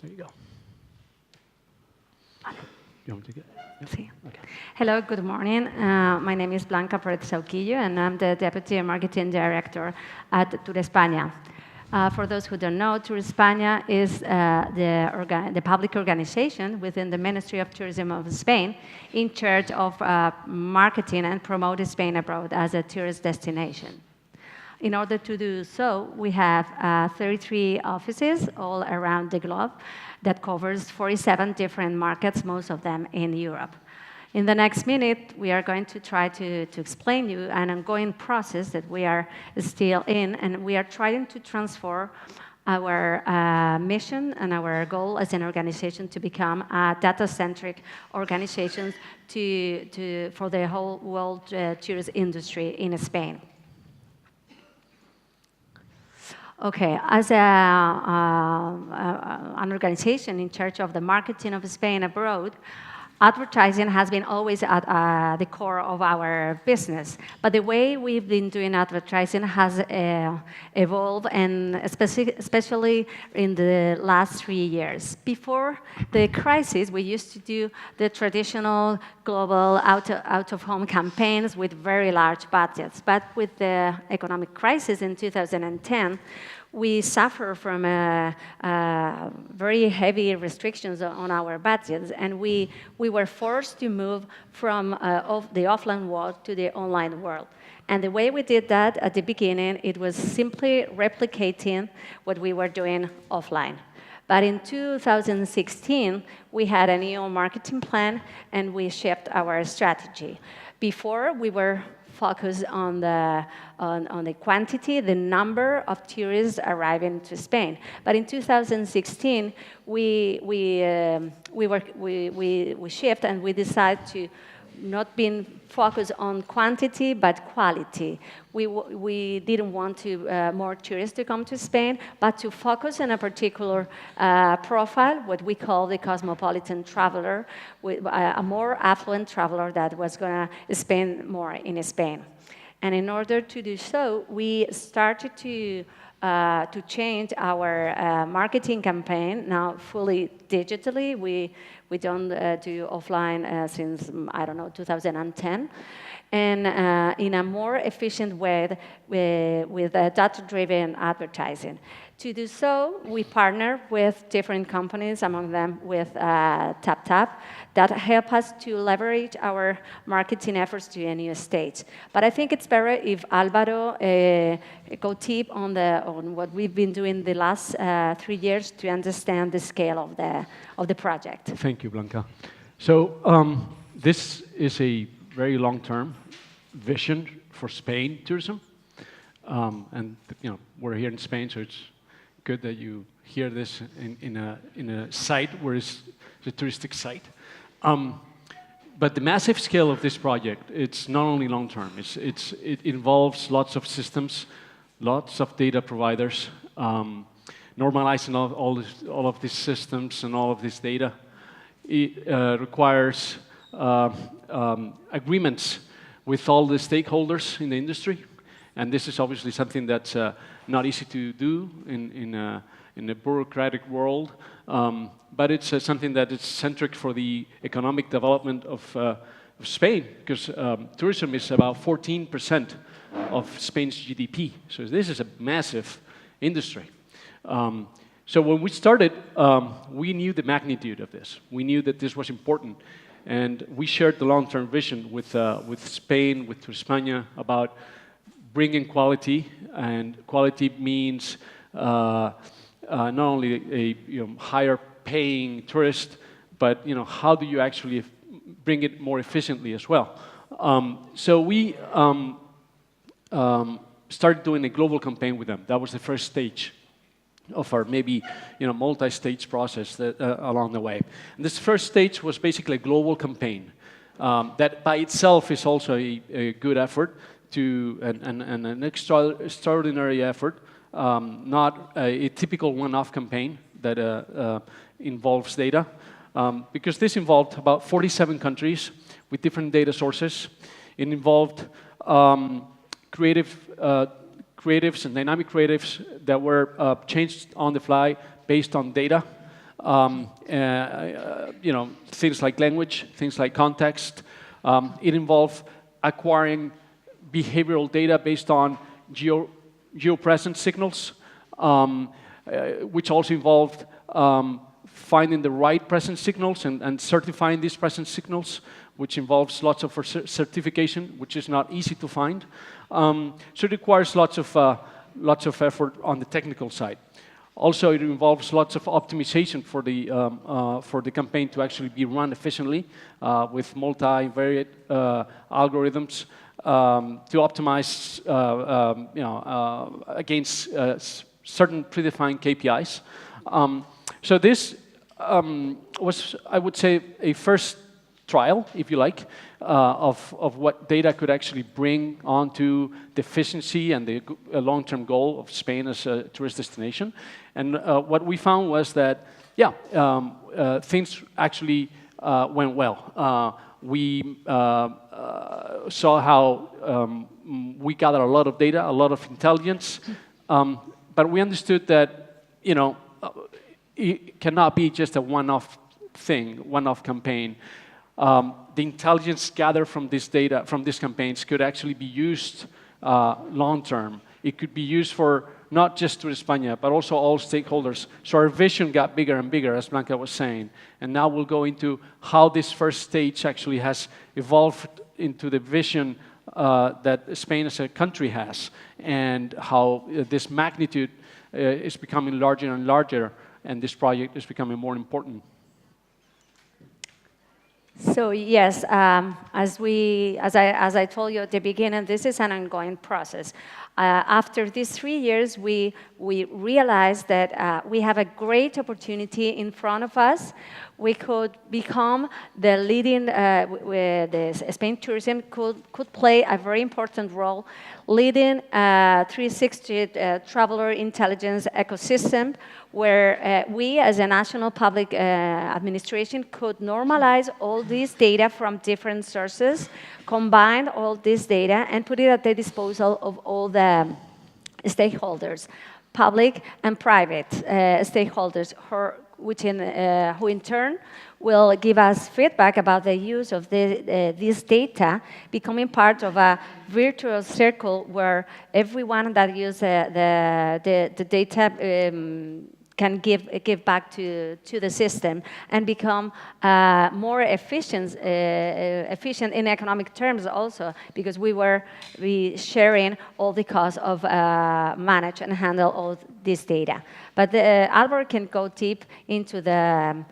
There you go. You want me to get? Yep. Sí. Okay. Hello, good morning. My name is Blanca Perez-Sauquillo, and I'm the Deputy Marketing Director at Turespaña. For those who don't know, Turespaña is the public organization within the Ministry of Tourism of Spain in charge of marketing and promoting Spain abroad as a tourist destination. In order to do so, we have 33 offices all around the globe that covers 47 different markets, most of them in Europe. In the next minute, we are going to try to explain you an ongoing process that we are still in, and we are trying to transform our mission and our goal as an organization to become a data-centric organization for the whole world tourist industry in Spain. Okay, as an organization in charge of the marketing of Spain abroad, advertising has been always at the core of our business. But the way we've been doing advertising has evolved, and especially in the last 3 years. Before the crisis, we used to do the traditional global out-of-home campaigns with very large budgets. But with the economic crisis in 2010, we suffer from very heavy restrictions on our budgets, and we were forced to move from the offline world to the online world. And the way we did that at the beginning, it was simply replicating what we were doing offline. But in 2016, we had a new marketing plan, and we shifted our strategy. Before, we were focused on the quantity, the number of tourists arriving to Spain. But in 2016, we shift, and we decided to not being focused on quantity but quality. We didn't want more tourists to come to Spain, but to focus on a particular profile, what we call the cosmopolitan traveler, a more affluent traveler that was going to spend more in Spain. And in order to do so, we started to change our marketing campaign, now fully digitally. We don't do offline since, I don't know, 2010. And in a more efficient way with data-driven advertising. To do so, we partner with different companies, among them with TAPTAP, that help us to leverage our marketing efforts to a new stage. But I think it's better if Alvaro go deep on what we've been doing the last 3 years to understand the scale of the project. Thank you, Blanca. So this is a very long-term vision for Spain tourism, and we're here in Spain, so it's good that you hear this in a site where it's a touristic site. But the massive scale of this project, it's not only long-term. It involves lots of systems, lots of data providers, normalizing all of these systems and all of this data. It requires agreements with all the stakeholders in the industry, and this is obviously something that's not easy to do in a bureaucratic world, but it's something that is centric for the economic development of Spain, because tourism is about 14% of Spain's GDP. So this is a massive industry. So when we started, we knew the magnitude of this. We knew that this was important. And we shared the long-term vision with Spain, with Turespaña, about bringing quality, and quality means not only a higher-paying tourist, but how do you actually bring it more efficiently as well? So we started doing a global campaign with them. That was the first stage of our maybe multi-stage process along the way. And this first stage was basically a global campaign that by itself is also a good effort and an extraordinary effort, not a typical one-off campaign that involves data, because this involved about 47 countries with different data sources. It involved creatives and dynamic creatives that were changed on the fly based on data. things like language, things like context. It involved acquiring behavioral data based on geopresence signals, which also involved finding the right presence signals and certifying these presence signals, which involves lots of certification, which is not easy to find. So it requires lots of effort on the technical side. Also, it involves lots of optimization for the campaign to actually be run efficiently with multivariate algorithms to optimize against certain predefined KPIs. So this was, I would say, a first trial, if you like, of what data could actually bring onto the efficiency and the long-term goal of Spain as a tourist destination. And what we found was that, things actually went well. We saw how we gathered a lot of data, a lot of intelligence, but we understood that, it cannot be just a one-off thing, one-off campaign. The intelligence gathered from this data, from these campaigns, could actually be used long-term. It could be used for not just Turespaña, but also all stakeholders. So our vision got bigger and bigger, as Blanca was saying. And now we'll go into how this first stage actually has evolved into the vision that Spain as a country has, and how this magnitude is becoming larger and larger, and this project is becoming more important. So yes, as I told you at the beginning, this is an ongoing process. After these 3 years, we realized that we have a great opportunity in front of us. We could become the leading, the Spain tourism could play a very important role, leading 360 traveler intelligence ecosystem, where we as a national public administration could normalize all this data from different sources, combine all this data, and put it at the disposal of all the stakeholders, public and private stakeholders, who in turn will give us feedback about the use of this data, becoming part of a virtual circle where everyone that uses the data can give back to the system and become more efficient in economic terms also, because we sharing all the costs of manage and handle all this data. But Alvaro can go deep into the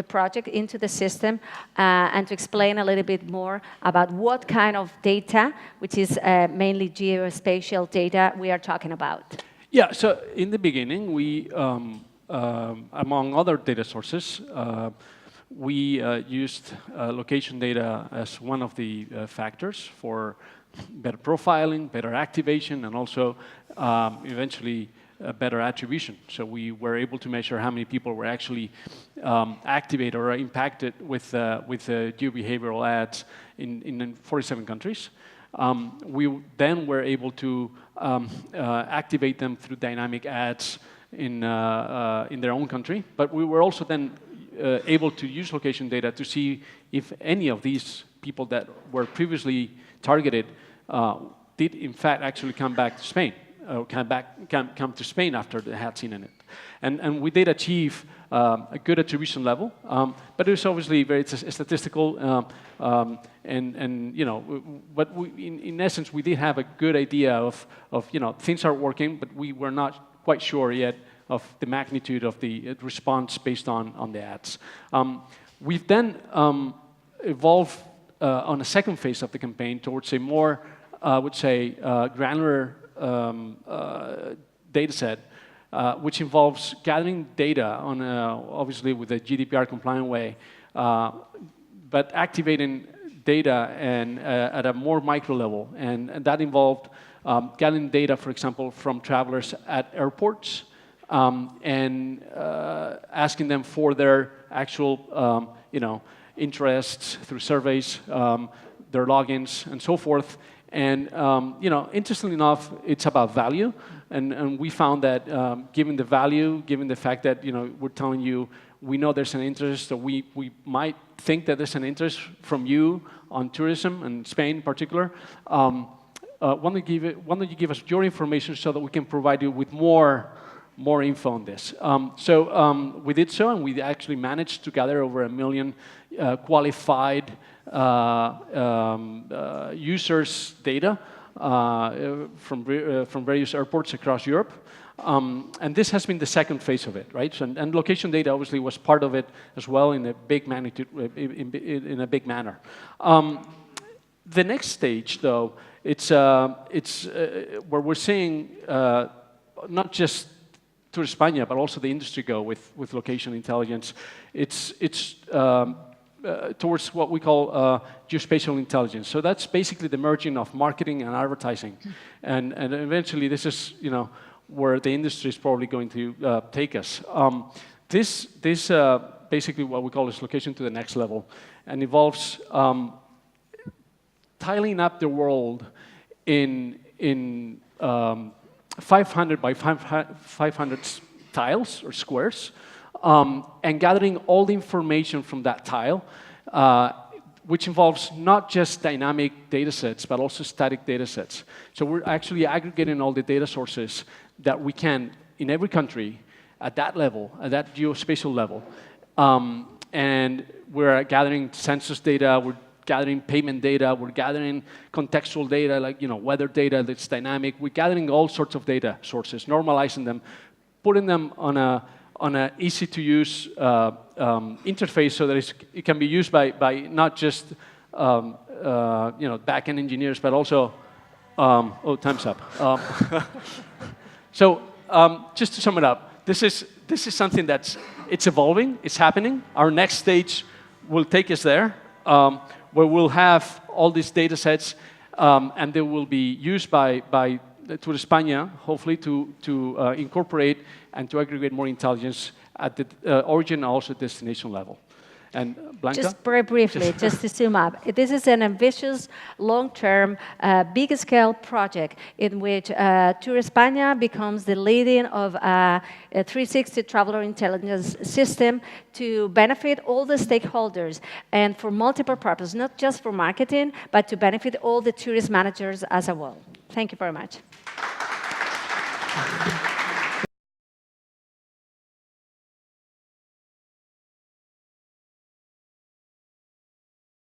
project, into the system, and to explain a little bit more about what kind of data, which is mainly geospatial data, we are talking about. Yeah, so in the beginning, we, among other data sources, we used location data as one of the factors for better profiling, better activation, and also eventually better attribution. So we were able to measure how many people were actually activated or impacted with geobehavioral ads in 47 countries. We then were able to activate them through dynamic ads in their own country, but we were also then able to use location data to see if any of these people that were previously targeted did in fact actually come back to Spain, or come to Spain after they had seen it. And we did achieve a good attribution level, but it was obviously very statistical, but in essence, we did have a good idea of things are working, but we were not quite sure yet of the magnitude of the response based on the ads. We've then evolved on a second phase of the campaign towards a more, I would say, granular data set, which involves gathering data on, obviously with a GDPR compliant way, but activating data and at a more micro level, and that involved gathering data, for example, from travelers at airports, and asking them for their actual, interests through surveys, their logins, and so forth. And interestingly enough, it's about value, and we found that given the value, given the fact that we're telling you we know there's an interest, or we might think that there's an interest from you on tourism, and Spain in particular. Why don't you give us your information so that we can provide you with more info on this. We did so, and we actually managed to gather over 1 million qualified users' data from various airports across Europe. And this has been the second phase of it, right? And location data obviously was part of it as well in a big magnitude, in a big manner. The next stage, though, it's where we're seeing not just Turespaña, but also the industry go with location intelligence. It's towards what we call geospatial intelligence. So that's basically the merging of marketing and advertising, and eventually this is where the industry is probably going to take us. This basically what we call is location to the next level, and involves tiling up the world in 500 by 500 tiles or squares, and gathering all the information from that tile, which involves not just dynamic data sets, but also static data sets. So we're actually aggregating all the data sources that we can in every country at that level, at that geospatial level. And we're gathering census data, we're gathering payment data, we're gathering contextual data, like weather data that's dynamic. We're gathering all sorts of data sources, normalizing them, putting them on a easy-to-use interface so that it can be used by not just back-end engineers, but also oh, time's up. So just to sum it up, this is something it's evolving, it's happening. Our next stage will take us there, where we'll have all these data sets, and they will be used by Turespaña, hopefully, to incorporate and to aggregate more intelligence at the origin and also destination level. And Blanca? Just very briefly, just to zoom up. This is an ambitious, long-term, big-scale project in which Turespaña becomes the leading of a 360 traveler intelligence system to benefit all the stakeholders and for multiple purposes, not just for marketing, but to benefit all the tourist managers as a whole. Thank you very much.